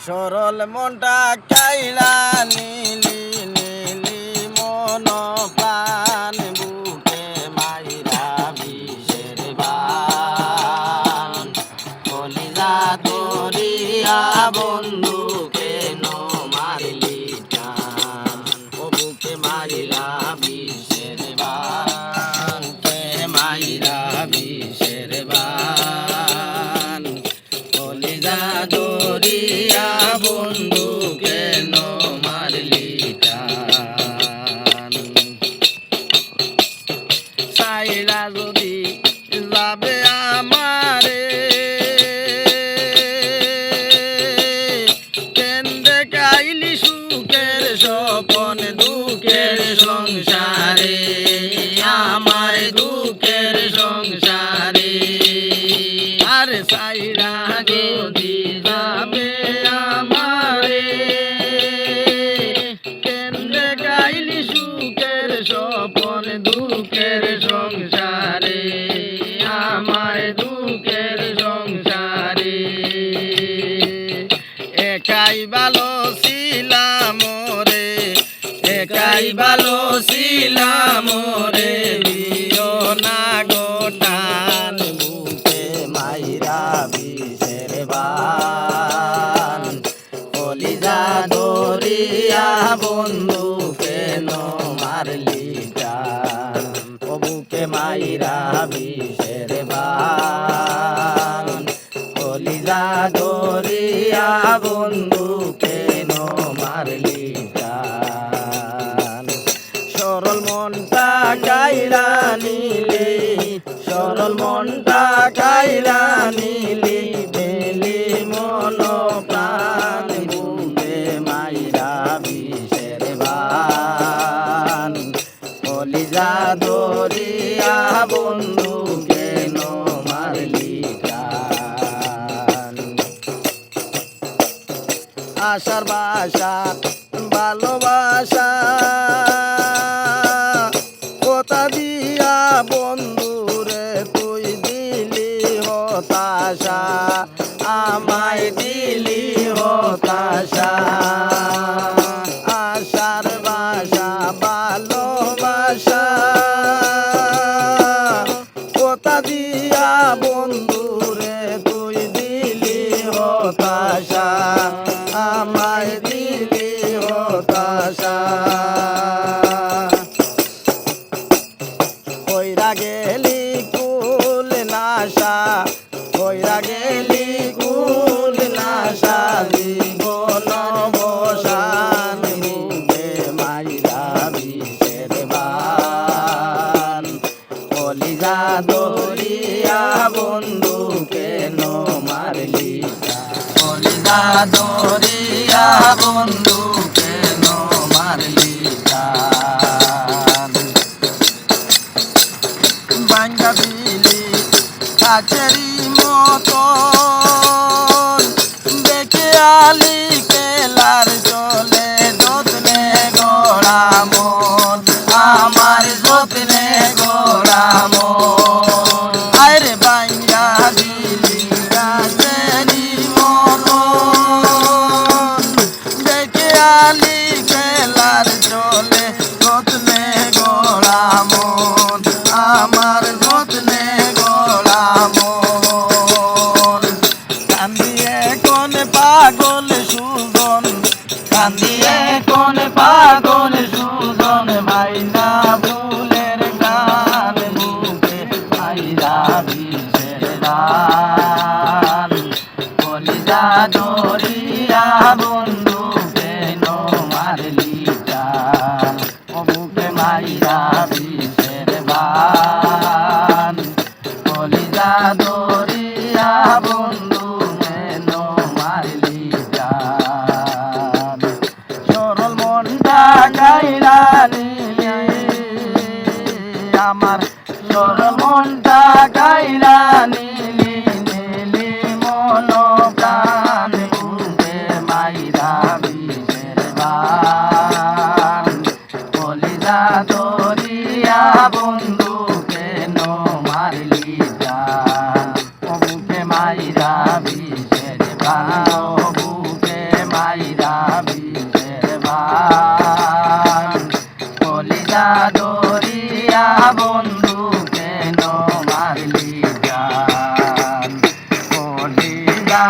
সরল মনটা কাইলা নীলি নীলি মন প্রাণ বুকে মাইরা বিষের বান কলিজা দরিয়া বন্ধু কেন মারলি টান ও বুকে মাইরা বিষের বান কে মাইরা বিষের বান কলিজা দরিয়া বন্ধু কেন মারলি টান সাইরা যদি যাবে আমারে কেন্দ্রে কাইলি সুখের স্বপন দুঃখের সংসারে আমার দুঃখের সংসারে আর সাইরা যদি যাবে আমারে কেন্দ্রে গাইলি সুখের স্বপন দুঃখের সংসারে আমার দুঃখের সংসারে একাই ভালো ছিলাম রে একাই ভালো ছিলাম রে দিও না গোটান বুকে মাইরা বিষের বান কলিজা দরিয়া বন্ধু কেন মারলি টান ও বুকে মাইরা বিষের বান কলিজা দরিয়া বন্ধু কেন মারলি টান সরল মনটা কাইলা নিলি সরল মনটা কাইলা নিলি বেলি মন প্রাণ বুকে মাইরা বিষের বান কলিজা দরিয়া বন্ধু কেন মারলি টান আশার বাসার ভালোবাসা কথা দিয়া বন্ধুরে তুই দিলি হতাশা আমায় দিলি হতাশা আশার বাসা ভালোবাসা কথা দিয়া বন্ধুরে তুই দিলি হতাশা আমায় দিলি হতাশা কইরা গেলি কুল নাশা কইরা গেলি কুল নাশা জীবন বসান বুকে মাইরা বিষের বান কলিজা দরিয়া বন্ধু কেন মারলি কলিজা দরিয়া বন্ধু কেন মারলি বাঙ্গা দিলি কাছেরি মতো দেখে আলি কেলার চলে যত্নে গড়া মন আমার যত্নে গড়া মন আরে বাঙ্গা দিলি কাছেরি মতো দেখে আলি কেলার চলে যত্নে গড়া মন আমার যত্নে গড়া মন কান্দিয়ে কোন পাগল সুজন কান্দিয়ে কোন পাগল সুজন মাইনা ফুলের গান বুকে মাইরা বিষের গান কলিজা দরিয়া বন্ধু কেন মারলি টান ও বুকে মাইরা বিষের বান কলিজা দরিয়া বন্ধু কেন মারলি টান সরল মনটা কাইলা নিলি আমার সরল মনটা কাইলা নিলি নিলি মন প্রাণ বুকে মাইরা বিষের বান কলিজা দরিয়া বন্ধু কেন মারলি টান ও বুকে মাইরা বিষের বান ও বুকে কলিজা দরিয়া বন্ধু কেন মারলি জান কলিজা